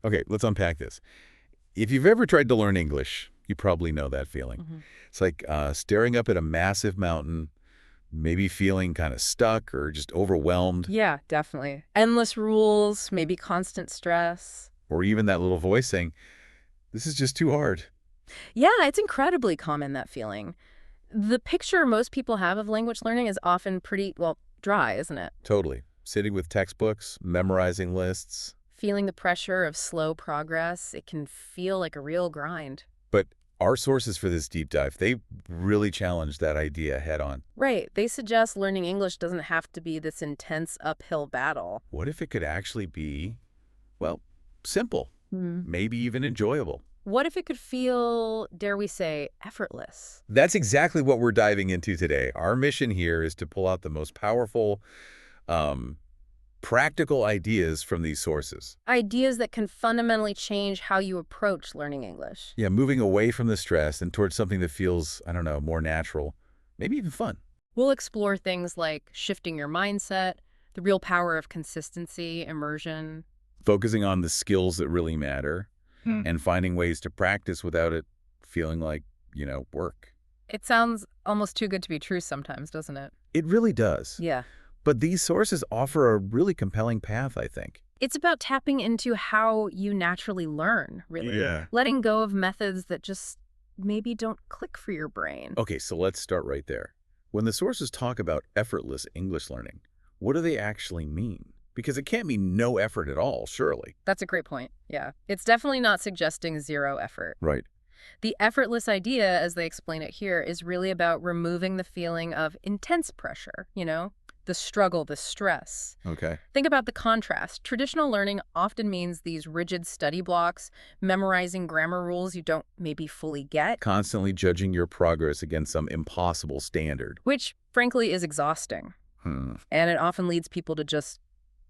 Okay, let's unpack this. If you've ever tried to learn English, you probably know that feeling. Hmm. It's like staring up at a massive mountain, maybe feeling kind of stuck or just overwhelmed, Yeah, definitely. Endless rules, maybe constant stress. or even that little voice saying, this is just too hard. Yeah, it's incredibly common, that feeling. The picture most people have of language learning is often pretty, well, dry, isn't it? Totally. Sitting with textbooks, memorizing lists. Feeling the pressure of slow progress, it can feel like a real grind. But our sources for this deep dive, they really challenge that idea head on. Right, they suggest learning English doesn't have to be this intense uphill battle. What if it could actually be, well, simple, Hmm. maybe even enjoyable? What if it could feel, dare we say, effortless? That's exactly what we're diving into today. Our mission here is to pull out the most powerful, um, practical ideas from these sources. Ideas that can fundamentally change how you approach learning English. Yeah, moving away from the stress and towards something that feels, I don't know, more natural, maybe even fun. We'll explore things like shifting your mindset, the real power of consistency, immersion. Focusing on the skills that really matter Hmm. and finding ways to practice without it feeling like, work. It sounds almost too good to be true sometimes, doesn't it? It really does. Yeah. But these sources offer a really compelling path, I think. It's about tapping into how you naturally learn, really. Yeah. Letting go of methods that just maybe don't click for your brain. Okay, so let's start right there. When the sources talk about effortless English learning, what do they actually mean? Because it can't mean no effort at all, surely. That's a great point. Yeah. It's definitely not suggesting zero effort. Right. The effortless idea, as they explain it here, is really about removing the feeling of intense pressure, the struggle, the stress. Okay. Think about the contrast. Traditional learning often means these rigid study blocks, memorizing grammar rules you don't maybe fully get, Constantly judging your progress against some impossible standard. which frankly is exhausting. Hmm. And it often leads people to just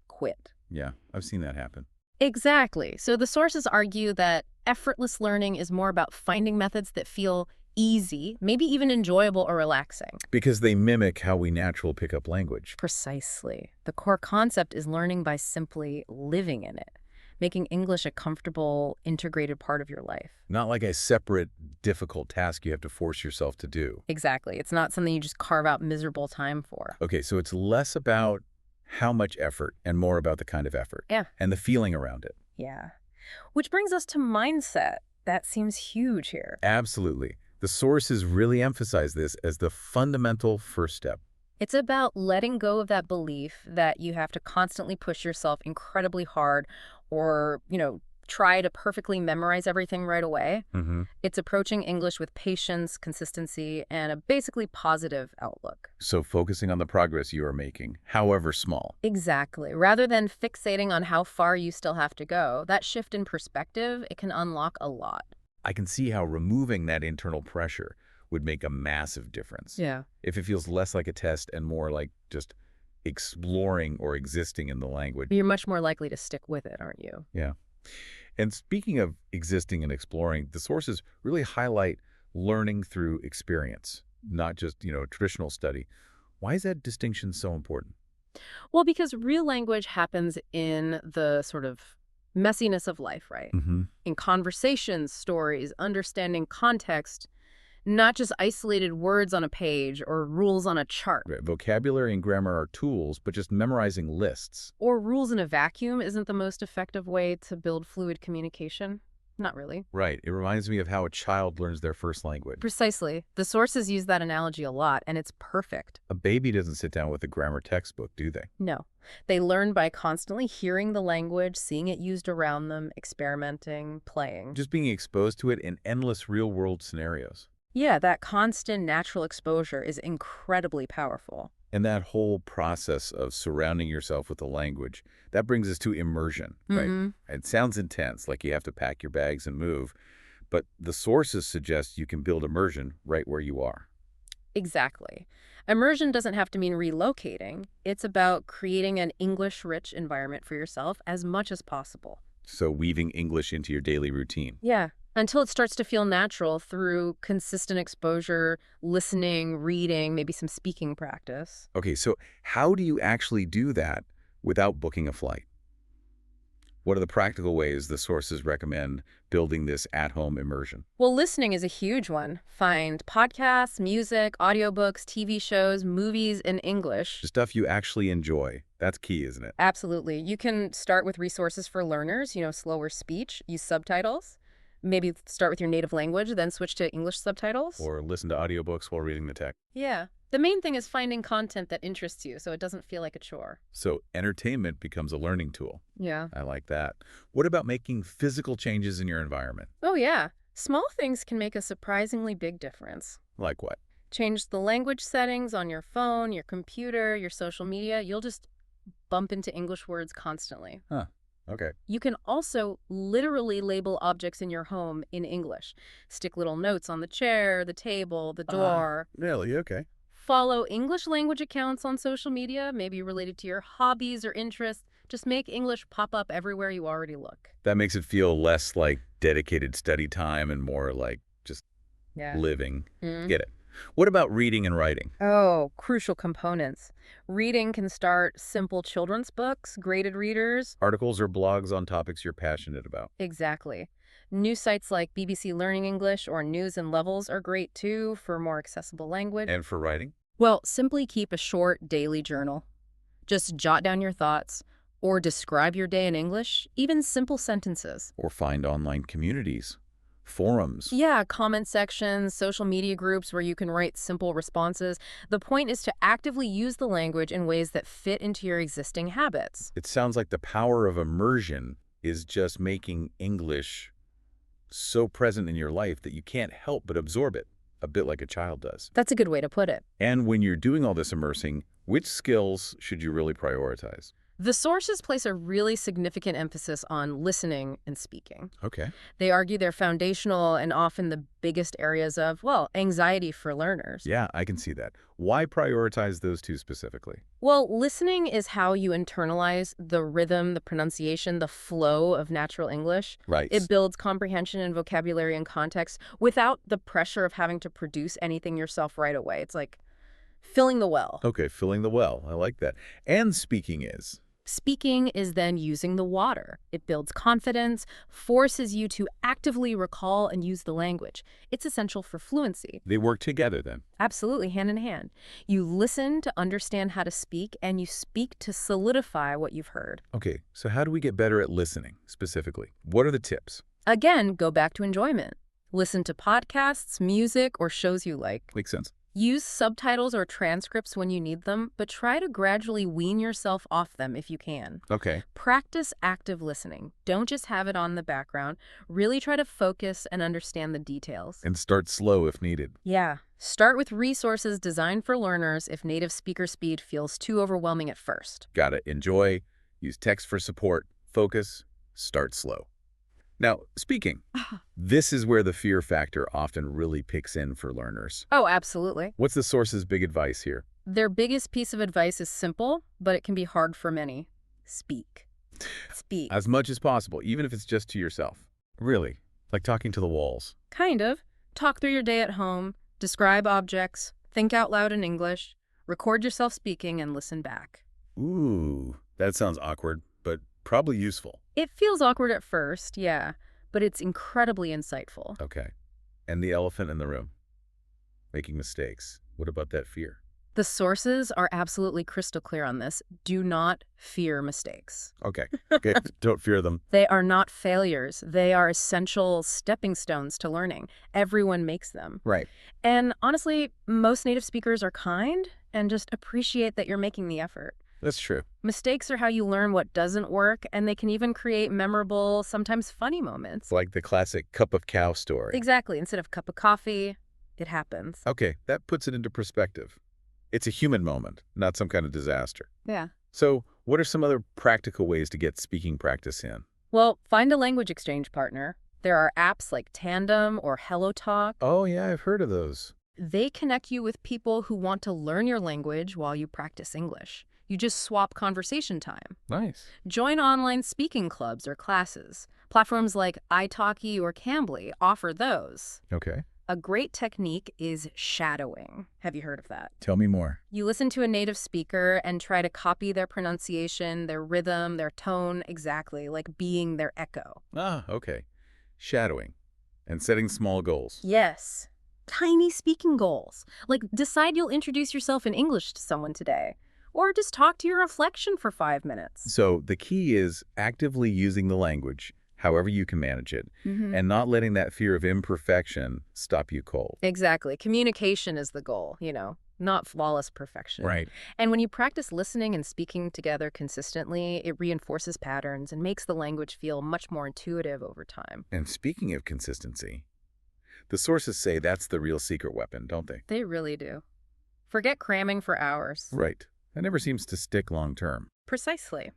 quit. Yeah, I've seen that happen. Exactly. So the sources argue that effortless learning is more about finding methods that feel easy, maybe even enjoyable or relaxing. Because they mimic how we naturally pick up language. Precisely. The core concept is learning by simply living in it, making English a comfortable, integrated part of your life. Not like a separate, difficult task you have to force yourself to do. Exactly. It's not something you just carve out miserable time for. Okay, so it's less about how much effort and more about the kind of effort. Yeah. And the feeling around it. Yeah. Which brings us to mindset. That seems huge here. Absolutely. The sources really emphasize this as the fundamental first step. It's about letting go of that belief that you have to constantly push yourself incredibly hard or, try to perfectly memorize everything right away. Mm-hmm. It's approaching English with patience, consistency, and a basically positive outlook. So focusing on the progress you are making, however small. Exactly. Rather than fixating on how far you still have to go, that shift in perspective, it can unlock a lot. I can see how removing that internal pressure would make a massive difference. Yeah. If it feels less like a test and more like just exploring or existing in the language. You're much more likely to stick with it, aren't you? Yeah. And speaking of existing and exploring, the sources really highlight learning through experience, not just, traditional study. Why is that distinction so important? Well, because real language happens in the sort of messiness of life, right? Mm-hmm. In conversations, stories, understanding context, not just isolated words on a page or rules on a chart. Right. Vocabulary and grammar are tools, but just memorizing lists. Or rules in a vacuum isn't the most effective way to build fluid communication. Not really. Right. It reminds me of how a child learns their first language. Precisely. The sources use that analogy a lot, and it's perfect. A baby doesn't sit down with a grammar textbook, do they? No. They learn by constantly hearing the language, seeing it used around them, experimenting, playing. Just being exposed to it in endless real-world scenarios. Yeah, that constant natural exposure is incredibly powerful. And that whole process of surrounding yourself with the language, that brings us to immersion, right? Mm-hmm. It sounds intense, like you have to pack your bags and move, but the sources suggest you can build immersion right where you are. Exactly. Immersion doesn't have to mean relocating. It's about creating an English-rich environment for yourself as much as possible. So weaving English into your daily routine. Yeah, until it starts to feel natural through consistent exposure, listening, reading, maybe some speaking practice. Okay, so how do you actually do that without booking a flight? What are the practical ways the sources recommend building this at-home immersion? Well, listening is a huge one. Find podcasts, music, audiobooks, TV shows, movies in English. The stuff you actually enjoy. That's key, isn't it? Absolutely. You can start with resources for learners, slower speech, use subtitles. Maybe start with your native language, then switch to English subtitles. Or listen to audiobooks while reading the text. Yeah. The main thing is finding content that interests you so it doesn't feel like a chore. So entertainment becomes a learning tool. Yeah. I like that. What about making physical changes in your environment? Oh, yeah. Small things can make a surprisingly big difference. Like what? Change the language settings on your phone, your computer, your social media. You'll just bump into English words constantly. Huh. Okay. You can also literally label objects in your home in English. Stick little notes on the chair, the table, the door. Really? Okay. Follow English language accounts on social media, maybe related to your hobbies or interests. Just make English pop up everywhere you already look. That makes it feel less like dedicated study time and more like just Yeah. living. Mm. Get it. What about reading and writing? Oh, crucial components. Reading can start simple children's books, graded readers. Articles or blogs on topics you're passionate about. Exactly. News sites like BBC Learning English or News and Levels are great too for more accessible language. And for writing? Well, simply keep a short daily journal. Just jot down your thoughts or describe your day in English, even simple sentences. Or find online communities, forums. Yeah, comment sections, social media groups where you can write simple responses. The point is to actively use the language in ways that fit into your existing habits. It sounds like the power of immersion is just making English so present in your life that you can't help but absorb it, a bit like a child does. That's a good way to put it. And when you're doing all this immersing, which skills should you really prioritize? The sources place a really significant emphasis on listening and speaking. Okay. They argue they're foundational and often the biggest areas of, well, anxiety for learners. Yeah, I can see that. Why prioritize those two specifically? Well, listening is how you internalize the rhythm, the pronunciation, the flow of natural English. Right. It builds comprehension and vocabulary and context without the pressure of having to produce anything yourself right away. It's like filling the well. Okay, filling the well. I like that. And speaking is. Speaking is then using the water. It builds confidence, forces you to actively recall and use the language. It's essential for fluency. They work together then. Absolutely, hand in hand. You listen to understand how to speak, and you speak to solidify what you've heard. Okay, so how do we get better at listening specifically? What are the tips? Again, go back to enjoyment. Listen to podcasts, music, or shows you like. Makes sense. Use subtitles or transcripts when you need them, but try to gradually wean yourself off them if you can. Okay. Practice active listening. Don't just have it on the background. Really try to focus and understand the details. And start slow if needed. Yeah. Start with resources designed for learners if native speaker speed feels too overwhelming at first. Got it. Enjoy. Use text for support. Focus. Start slow. Now, speaking, this is where the fear factor often really picks in for learners. Oh, absolutely. What's the source's big advice here? Their biggest piece of advice is simple, but it can be hard for many. Speak. Speak. As much as possible, even if it's just to yourself. Really, like talking to the walls. Kind of. Talk through your day at home, describe objects, think out loud in English, record yourself speaking, and listen back. Ooh, that sounds awkward, but probably useful. It feels awkward at first, yeah, but it's incredibly insightful. Okay. And the elephant in the room. Making mistakes. What about that fear? The sources are absolutely crystal clear on this. Do not fear mistakes. Okay. Okay. Don't fear them. They are not failures. They are essential stepping stones to learning. Everyone makes them. Right. And honestly, most native speakers are kind and just appreciate that you're making the effort. That's true. Mistakes are how you learn what doesn't work, and they can even create memorable, sometimes funny moments. Like the classic cup of cow story. Exactly. Instead of cup of coffee, it happens. Okay, that puts it into perspective. It's a human moment, not some kind of disaster. Yeah. So, what are some other practical ways to get speaking practice in? Well, find a language exchange partner. There are apps like Tandem or HelloTalk. Oh, yeah, I've heard of those. They connect you with people who want to learn your language while you practice English. You just swap conversation time. Nice. Join online speaking clubs or classes. Platforms like italki or Cambly offer those. Okay. A great technique is shadowing. Have you heard of that? Tell me more. You listen to a native speaker and try to copy their pronunciation, their rhythm, their tone exactly, like being their echo. Ah, okay. Shadowing and setting small goals. Yes. Tiny speaking goals. Like decide you'll introduce yourself in English to someone today. Or just talk to your reflection for 5 minutes. So the key is actively using the language, however you can manage it, Mm-hmm. and not letting that fear of imperfection stop you cold. Exactly. Communication is the goal, not flawless perfection. Right. And when you practice listening and speaking together consistently, it reinforces patterns and makes the language feel much more intuitive over time. And speaking of consistency, the sources say that's the real secret weapon, don't they? They really do. Forget cramming for hours. Right. That never seems to stick long term. Precisely.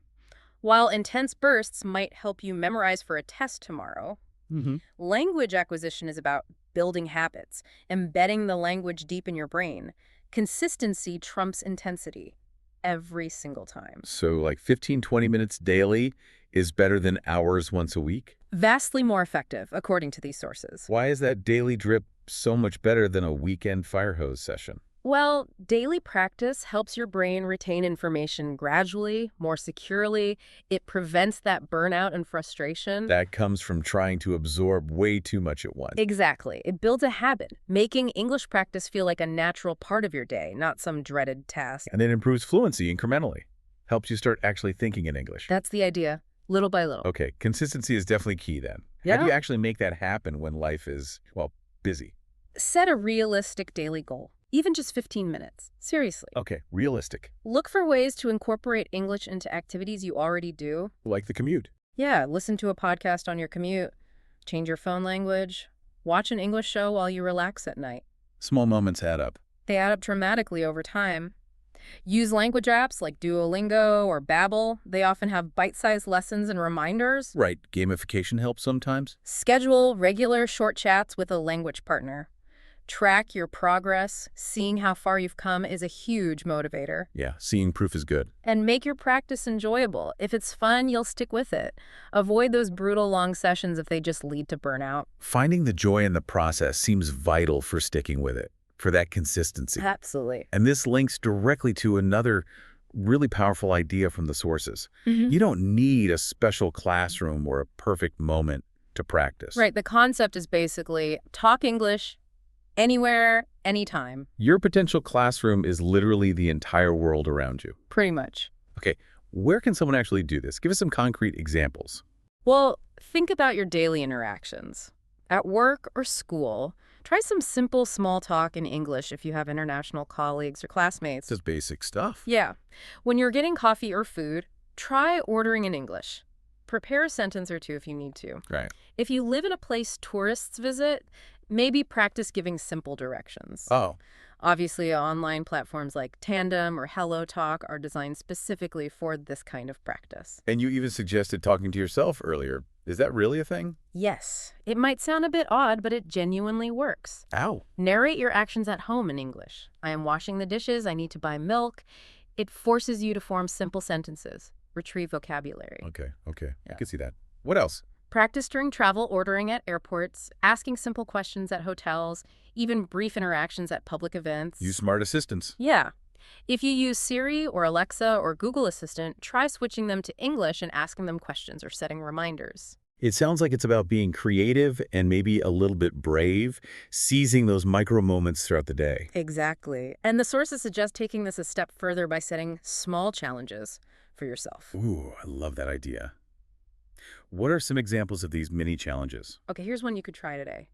While intense bursts might help you memorize for a test tomorrow, Mm-hmm. language acquisition is about building habits, embedding the language deep in your brain. Consistency trumps intensity every single time. So like 15, 20 minutes daily is better than hours once a week? Vastly more effective, according to these sources. Why is that daily drip so much better than a weekend fire hose session? Well, daily practice helps your brain retain information gradually, more securely. It prevents that burnout and frustration. That comes from trying to absorb way too much at once. Exactly. It builds a habit, making English practice feel like a natural part of your day, not some dreaded task. And it improves fluency incrementally. Helps you start actually thinking in English. That's the idea, little by little. Okay, consistency is definitely key then. Yeah. How do you actually make that happen when life is, well, busy? Set a realistic daily goal, even just 15 minutes. Seriously. Okay, realistic. Look for ways to incorporate English into activities you already do. Like the commute. Yeah, listen to a podcast on your commute, change your phone language, watch an English show while you relax at night. Small moments add up. They add up dramatically over time. Use language apps like Duolingo or Babbel. They often have bite-sized lessons and reminders. Right, gamification helps sometimes. Schedule regular short chats with a language partner. Track your progress. Seeing how far you've come is a huge motivator. Yeah, seeing proof is good. And make your practice enjoyable. If it's fun, you'll stick with it. Avoid those brutal long sessions if they just lead to burnout. Finding the joy in the process seems vital for sticking with it, for that consistency. Absolutely. And this links directly to another really powerful idea from the sources. You don't need a special classroom or a perfect moment to practice. Right. The concept is basically talk English anywhere, anytime. Your potential classroom is literally the entire world around you. Pretty much. Okay, where can someone actually do this? Give us some concrete examples. Well, think about your daily interactions. At work or school, try some simple small talk in English if you have international colleagues or classmates. Just basic stuff. Yeah. When you're getting coffee or food, try ordering in English. Prepare a sentence or two if you need to. Right. If you live in a place tourists visit, maybe practice giving simple directions. Oh, Obviously, online platforms like Tandem or HelloTalk are designed specifically for this kind of practice. and you even suggested talking to yourself earlier. Is that really a thing? Yes, it might sound a bit odd, but it genuinely works. Ow. Narrate your actions at home in English. I am washing the dishes. I need to buy milk. It forces you to form simple sentences, retrieve vocabulary. Okay. I Yeah. can see that. What else? Practice during travel, ordering at airports, asking simple questions at hotels, even brief interactions at public events. Use smart assistants. Yeah. If you use Siri or Alexa or Google Assistant, try switching them to English and asking them questions or setting reminders. It sounds like it's about being creative and maybe a little bit brave, seizing those micro moments throughout the day. Exactly. And the sources suggest taking this a step further by setting small challenges for yourself. Ooh, I love that idea. What are some examples of these mini challenges? Okay, here's one you could try today.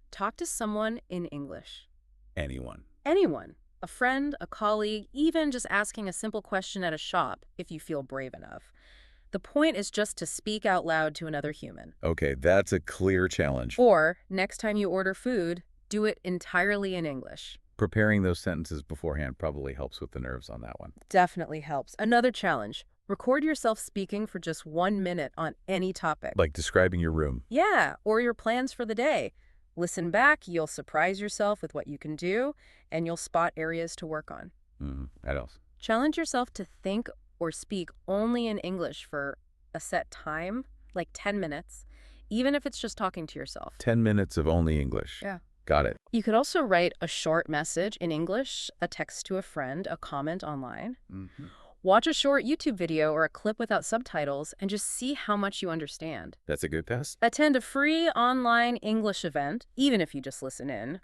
Talk to someone in English. Anyone. Anyone. A friend, a colleague, even just asking a simple question at a shop if you feel brave enough. The point is just to speak out loud to another human. Okay, that's a clear challenge. Or, next time you order food, do it entirely in English. Preparing those sentences beforehand probably helps with the nerves on that one. Definitely helps. Another challenge. Record yourself speaking for just 1 minute on any topic. Like describing your room. Yeah, or your plans for the day. Listen back, you'll surprise yourself with what you can do, and you'll spot areas to work on. What else? Challenge yourself to think or speak only in English for a set time, like 10 minutes, even if it's just talking to yourself. 10 minutes of only English. Yeah. Got it. You could also write a short message in English, a text to a friend, a comment online. Hmm. Watch a short YouTube video or a clip without subtitles and just see how much you understand. That's a good test. Attend a free online English event, even if you just listen in.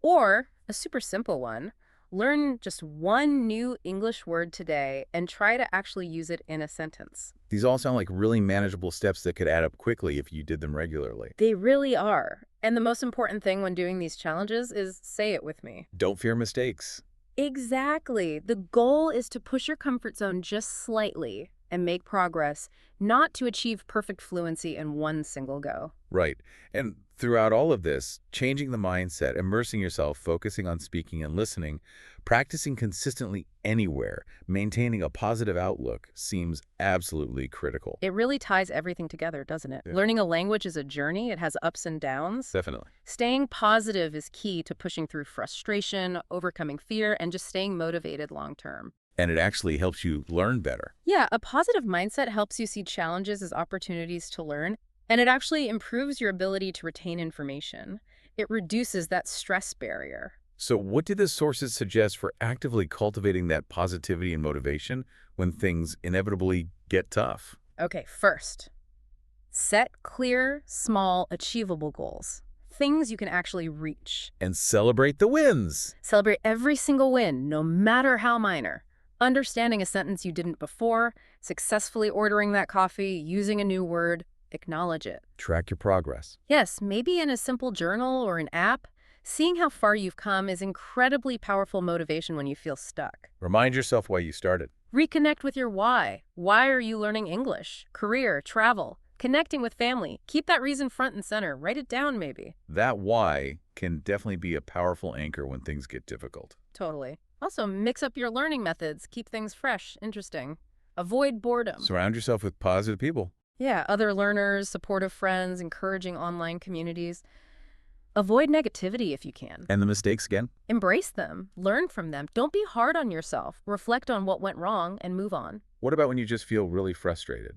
Or, a super simple one, learn just one new English word today and try to actually use it in a sentence. These all sound like really manageable steps that could add up quickly if you did them regularly. They really are. And the most important thing when doing these challenges is say it with me. Don't fear mistakes. Exactly. The goal is to push your comfort zone just slightly and make progress, not to achieve perfect fluency in one single go. Right. And throughout all of this, changing the mindset, immersing yourself, focusing on speaking and listening, practicing consistently anywhere, maintaining a positive outlook seems absolutely critical. It really ties everything together, doesn't it? Yeah. Learning a language is a journey. It has ups and downs. Definitely. Staying positive is key to pushing through frustration, overcoming fear, and just staying motivated long term. And it actually helps you learn better. Yeah, a positive mindset helps you see challenges as opportunities to learn, and it actually improves your ability to retain information. It reduces that stress barrier. So what did the sources suggest for actively cultivating that positivity and motivation when things inevitably get tough? Okay, first, set clear, small, achievable goals. Things you can actually reach. And celebrate the wins. Celebrate every single win, no matter how minor. Understanding a sentence you didn't before, successfully ordering that coffee, using a new word, acknowledge it. Track your progress. Yes, maybe in a simple journal or an app, seeing how far you've come is incredibly powerful motivation when you feel stuck. Remind yourself why you started. Reconnect with your why. Why are you learning English? Career, travel, connecting with family. Keep that reason front and center. Write it down, maybe. That why can definitely be a powerful anchor when things get difficult. Totally. Also, mix up your learning methods. Keep things fresh, interesting. Avoid boredom. Surround yourself with positive people. Yeah, other learners, supportive friends, encouraging online communities. Avoid negativity if you can. And the mistakes again? Embrace them. Learn from them. Don't be hard on yourself. Reflect on what went wrong and move on. What about when you just feel really frustrated?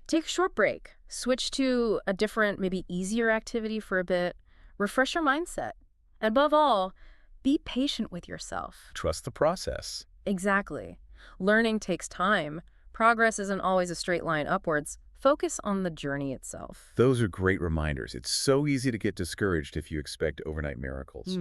Take a short break. Switch to a different, maybe easier activity for a bit. Refresh your mindset. And above all, be patient with yourself. Trust the process. Exactly. Learning takes time. Progress isn't always a straight line upwards. Focus on the journey itself. Those are great reminders. It's so easy to get discouraged if you expect overnight miracles.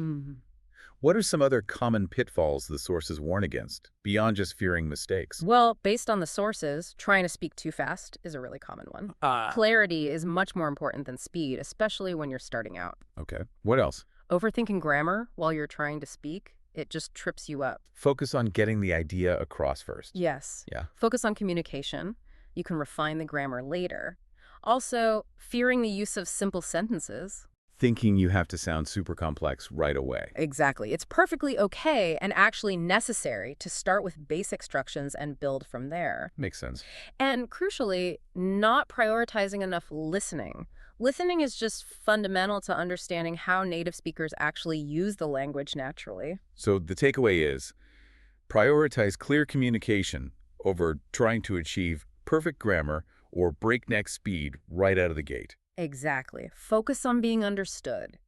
What are some other common pitfalls the sources warn against, beyond just fearing mistakes? Well, based on the sources, trying to speak too fast is a really common one. Clarity is much more important than speed, especially when you're starting out. Okay. What else? Overthinking grammar while you're trying to speak, it just trips you up. Focus on getting the idea across first. Yes. Yeah. Focus on communication. You can refine the grammar later. Also, fearing the use of simple sentences. Thinking you have to sound super complex right away. Exactly. It's perfectly okay and actually necessary to start with basic instructions and build from there. Makes sense. And crucially, not prioritizing enough listening. Listening is just fundamental to understanding how native speakers actually use the language naturally. So the takeaway is, prioritize clear communication over trying to achieve perfect grammar or breakneck speed right out of the gate. Exactly. Focus on being understood.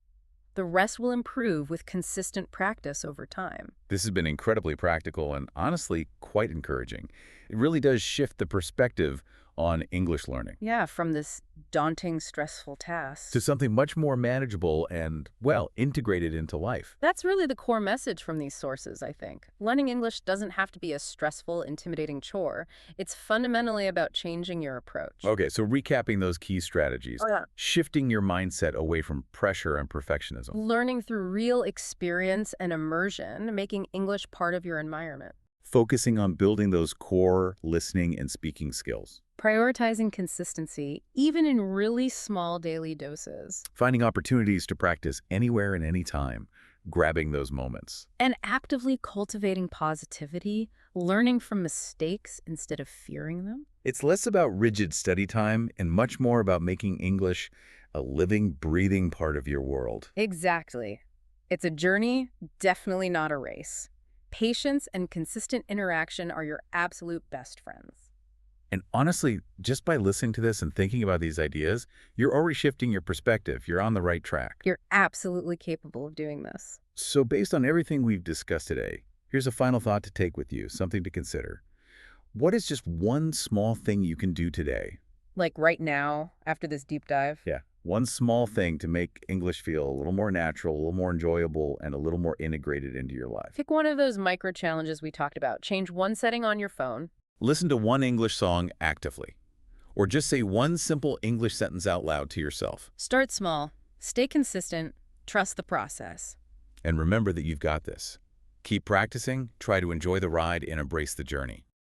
The rest will improve with consistent practice over time. This has been incredibly practical and honestly quite encouraging. It really does shift the perspective on English learning Yeah, from this daunting, stressful task. to something much more manageable and, well, integrated into life. That's really the core message from these sources, I think. Learning English doesn't have to be a stressful, intimidating chore. It's fundamentally about changing your approach. Okay, so recapping those key strategies. Oh, yeah. Shifting your mindset away from pressure and perfectionism. Learning through real experience and immersion, making English part of your environment. Focusing on building those core listening and speaking skills. Prioritizing consistency, even in really small daily doses. Finding opportunities to practice anywhere and anytime. Grabbing those moments. And actively cultivating positivity, learning from mistakes instead of fearing them. It's less about rigid study time and much more about making English a living, breathing part of your world. Exactly. It's a journey, definitely not a race. Patience and consistent interaction are your absolute best friends. And honestly, just by listening to this and thinking about these ideas, you're already shifting your perspective. You're on the right track. You're absolutely capable of doing this. So based on everything we've discussed today, here's a final thought to take with you, something to consider. What is just one small thing you can do today? Like right now, after this deep dive. Yeah. One small thing to make English feel a little more natural, a little more enjoyable, and a little more integrated into your life. Pick one of those micro challenges we talked about. Change one setting on your phone. Listen to one English song actively. Or just say one simple English sentence out loud to yourself. Start small. Stay consistent. Trust the process. And remember that you've got this. Keep practicing, try to enjoy the ride, and embrace the journey.